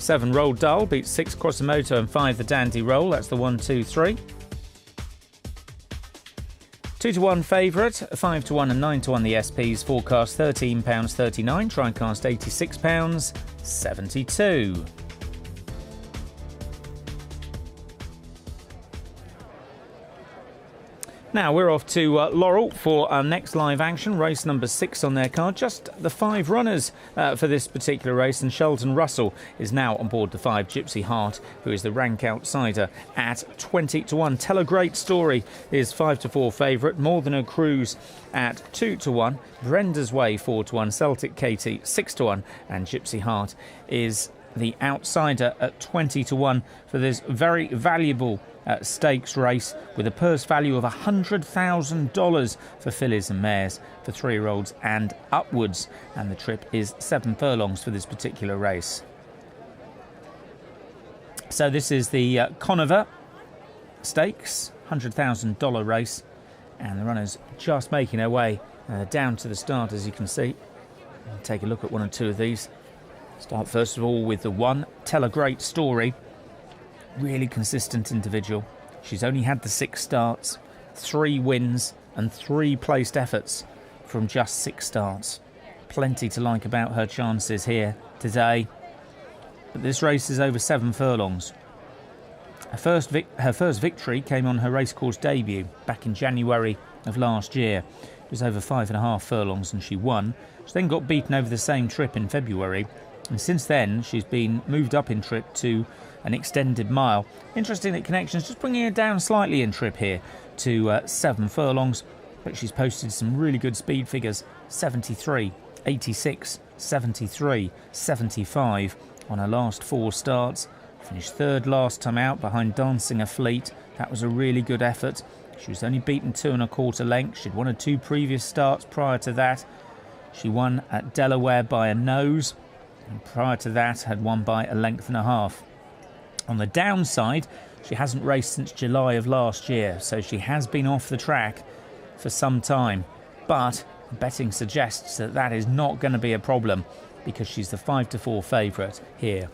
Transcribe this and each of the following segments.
7 Roll Dull beats 6 Crossomoto and 5 The Dandy Roll. That's the 1, 2, 3. 2-1 favourite, 5-1 and 9-1 the SPs. Forecast £13.39. Tricast £86.72. Now we're off to Laurel for our next live action, race number 6 on their card. Just the 5 runners for this particular race, and Sheldon Russell is now on board the 5, Gypsy Heart, who is the rank outsider at 20-1. Tell a Great Story is 5-4 favourite, More Than a Cruise at 2-1, Brenda's Way 4-1, Celtic Katie 6-1, and Gypsy Heart is the outsider at 20-1 for this very valuable stakes race, with a purse value of $100,000 for fillies and mares for 3-year-olds and upwards, and the trip is 7 furlongs for this particular race. So this is the Conover Stakes, $100,000 race, and the runners just making their way down to the start, as you can see. I'll take a look at 1 or 2 of these. Start first of all with the 1, Tell a Great Story. Really consistent individual. She's only had the 6 starts, 3 wins and 3 placed efforts from just 6 starts. Plenty to like about her chances here today. But this race is over 7 furlongs. Her first victory came on her racecourse debut back in January of last year. It was over 5.5 furlongs and she won. She then got beaten over the same trip in February, and since then she's been moved up in trip to an extended mile. Interesting that Connections just bringing her down slightly in trip here to 7 furlongs, but she's posted some really good speed figures: 73, 86, 73, 75 on her last 4 starts. Finished 3rd last time out behind Dancing a Fleet. That was a really good effort. She was only beaten 2 1/4 lengths. She'd won her 2 previous starts prior to that. She won at Delaware by a nose, and prior to that had won by a 1.5 lengths. On the downside, she hasn't raced since July of last year, so she has been off the track for some time. But betting suggests that that is not going to be a problem, because she's the 5-4 favourite here.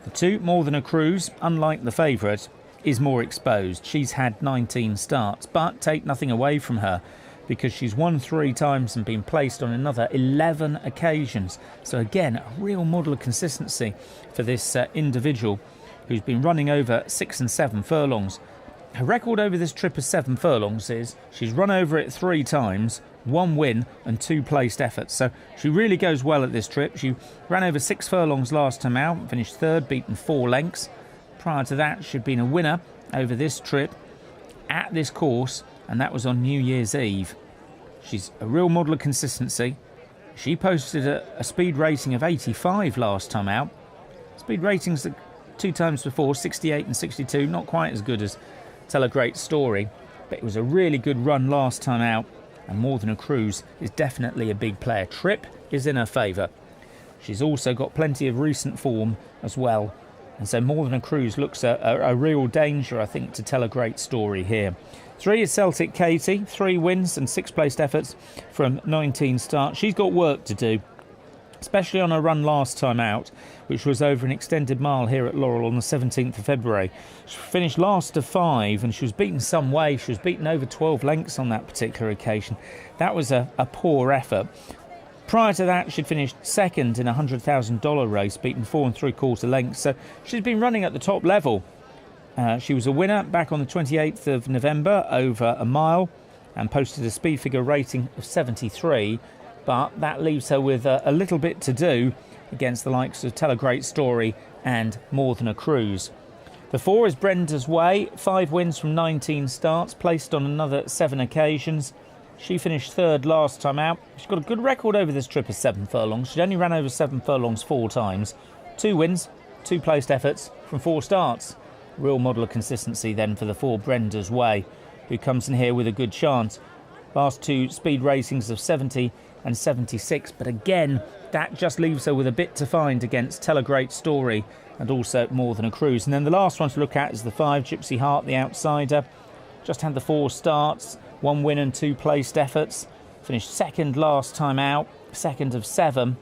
The 2, More Than a Cruise, unlike the favourite, is more exposed. She's had 19 starts, but take nothing away from her, because she's won 3 times and been placed on another 11 occasions. So again, a real model of consistency for this individual, who's been running over 6 and 7 furlongs. Her record over this trip of 7 furlongs is she's run over it 3 times, 1 win and 2 placed efforts. So she really goes well at this trip. She ran over 6 furlongs last time out, finished 3rd, beaten 4 lengths. Prior to that, she'd been a winner over this trip at this course, and that was on New Year's Eve. She's a real model of consistency. She posted a speed rating of 85 last time out. Speed ratings that 2 times before, 68 and 62, not quite as good as Tell a Great Story, but it was a really good run last time out, and More Than a Cruise is definitely a big player. Trip is in her favour. She's also got plenty of recent form as well, and so More Than a Cruise looks a real danger, I think, to Tell a Great Story here. 3 is Celtic Katie, 3 wins and 6 placed efforts from 19 starts. She's got work to do, especially on her run last time out, which was over an extended mile here at Laurel on the 17th of February. She finished last of 5, and she was beaten some way. She was beaten over 12 lengths on that particular occasion. That was a poor effort. Prior to that, she'd finished 2nd in a $100,000 race, beaten 4 3/4 lengths. So she's been running at the top level. She was a winner back on the 28th of November over a mile and posted a speed figure rating of 73. But that leaves her with a little bit to do against the likes of Tell a Great Story and More Than a Cruise. The 4 is Brenda's Way, 5 wins from 19 starts, placed on another 7 occasions. She finished 3rd last time out. She's got a good record over this trip of 7 furlongs. She only ran over 7 furlongs 4 times. 2 wins, 2 placed efforts from 4 starts. Real model of consistency then for the 4, Brenda's Way, who comes in here with a good chance. Last 2 speed ratings of 70 and 76, but again, that just leaves her with a bit to find against Tell a Great Story and also More Than a Cruise. And then the last one to look at is the 5, Gypsy Heart, the outsider. Just had the 4 starts, 1 win and 2 placed efforts. Finished 2nd last time out, 2nd of 7.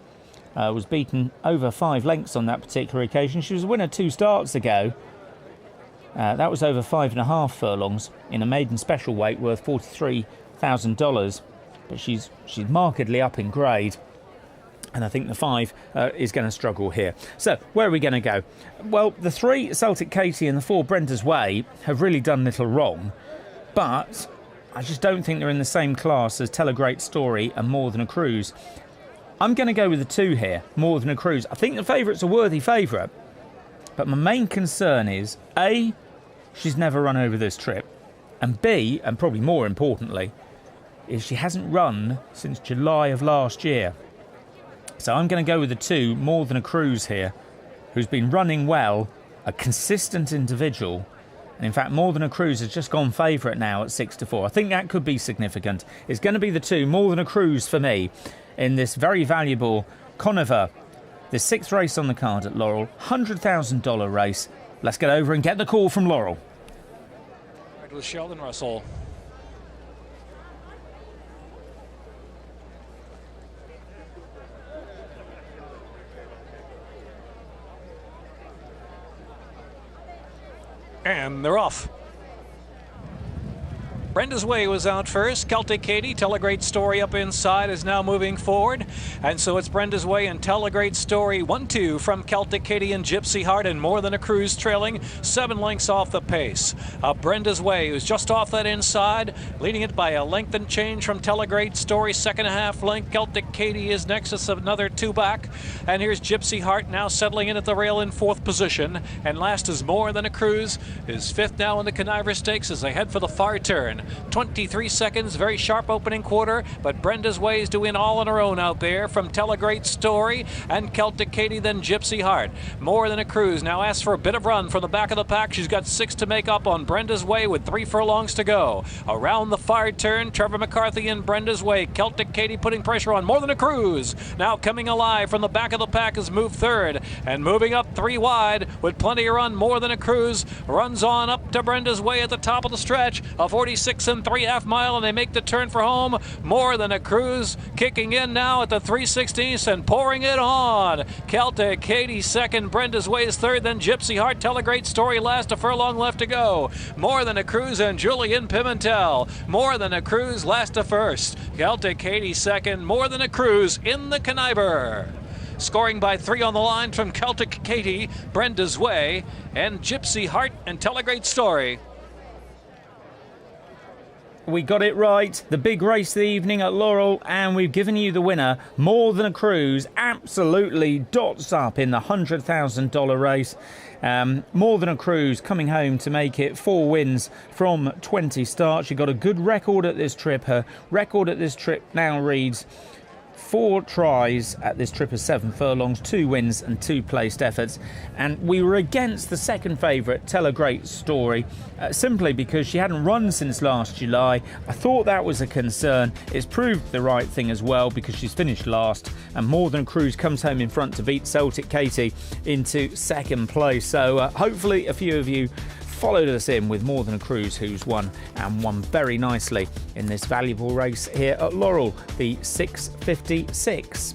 was beaten over 5 lengths on that particular occasion. She was a winner 2 starts ago. That was over 5.5 furlongs in a maiden special weight worth $43,000. But she's markedly up in grade. And I think the 5 is going to struggle here. So, where are we going to go? Well, the 3, Celtic Katie, and the 4, Brenda's Way, have really done little wrong. But I just don't think they're in the same class as Tell a Great Story and More Than a Cruise. I'm going to go with the 2 here, More Than a Cruise. I think the favourite's a worthy favourite. But my main concern is, A, she's never run over this trip. And B, and probably more importantly, is she hasn't run since July of last year. So I'm going to go with the 2, More Than a Cruise here, who's been running well, a consistent individual. And in fact, More Than a Cruise has just gone favourite now at 6-4. I think that could be significant. It's going to be the 2, More Than a Cruise for me, in this very valuable Conover, the 6th race on the card at Laurel, $100,000 race. Let's get over and get the call from Laurel. Right with Sheldon Russell. And they're off. Brenda's Way was out first. Celtic Katie, Tell a Great Story up inside, is now moving forward. And so it's Brenda's Way and Tell a Great Story. 1-2 from Celtic Katie and Gypsy Heart, and More Than a Cruise trailing 7 lengths off the pace. Brenda's Way was just off that inside, leading it by a length and change from Tell a Great Story. 2.5 length. Celtic Katie is next. It's another 2 back. And here's Gypsy Heart now settling in at the rail in 4th position. And last is More Than a Cruise, is 5th now in the Conniver Stakes as they head for the far turn. 23 seconds, very sharp opening quarter, but Brenda's Way is doing all on her own out there from Tell a Great Story and Celtic Katie, then Gypsy Heart. More Than a Cruise now asks for a bit of run from the back of the pack. She's got 6 to make up on Brenda's Way with 3 furlongs to go. Around the far turn, Trevor McCarthy in Brenda's Way. Celtic Katie putting pressure on More Than a Cruise. Now coming alive from the back of the pack is moved 3rd, and moving up 3 wide with plenty of run. More Than a Cruise runs on up to Brenda's Way at the top of the stretch, a 46 and 3/2 mile, and they make the turn for home. More Than a Cruise kicking in now at the 3/16 and pouring it on. Celtic Katie 2nd, Brenda's Way is 3rd, then Gypsy Heart, Tell a Great Story last, a furlong left to go. More Than a Cruise and Julian Pimentel. More Than a Cruise last to 1st. Celtic Katie 2nd, More Than a Cruise in the Conniver. Scoring by 3 on the line from Celtic Katie, Brenda's Way, and Gypsy Heart and Tell a Great Story. We got it right. The big race of the evening at Laurel, and we've given you the winner. More Than a Cruise absolutely dots up in the $100,000 race. More Than a Cruise coming home to make it 4 wins from 20 starts. She got a good record at this trip. Her record at this trip now reads 4 tries at this trip of 7 furlongs, 2 wins and 2 placed efforts. And we were against the second favourite, Tell a Great Story, simply because she hadn't run since last July. I thought that was a concern. It's proved the right thing as well because she's finished last, and More Than a Cruise comes home in front to beat Celtic Katie into 2nd place. So hopefully a few of you followed us in with More Than a Cruise, who's won and won very nicely in this valuable race here at Laurel, the 656.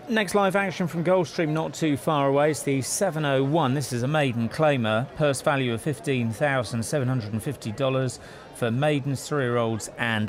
Next live action from Gulfstream, not too far away. It's the 701. This is a maiden claimer. Purse value of $15,750 for maidens, 3-year-olds and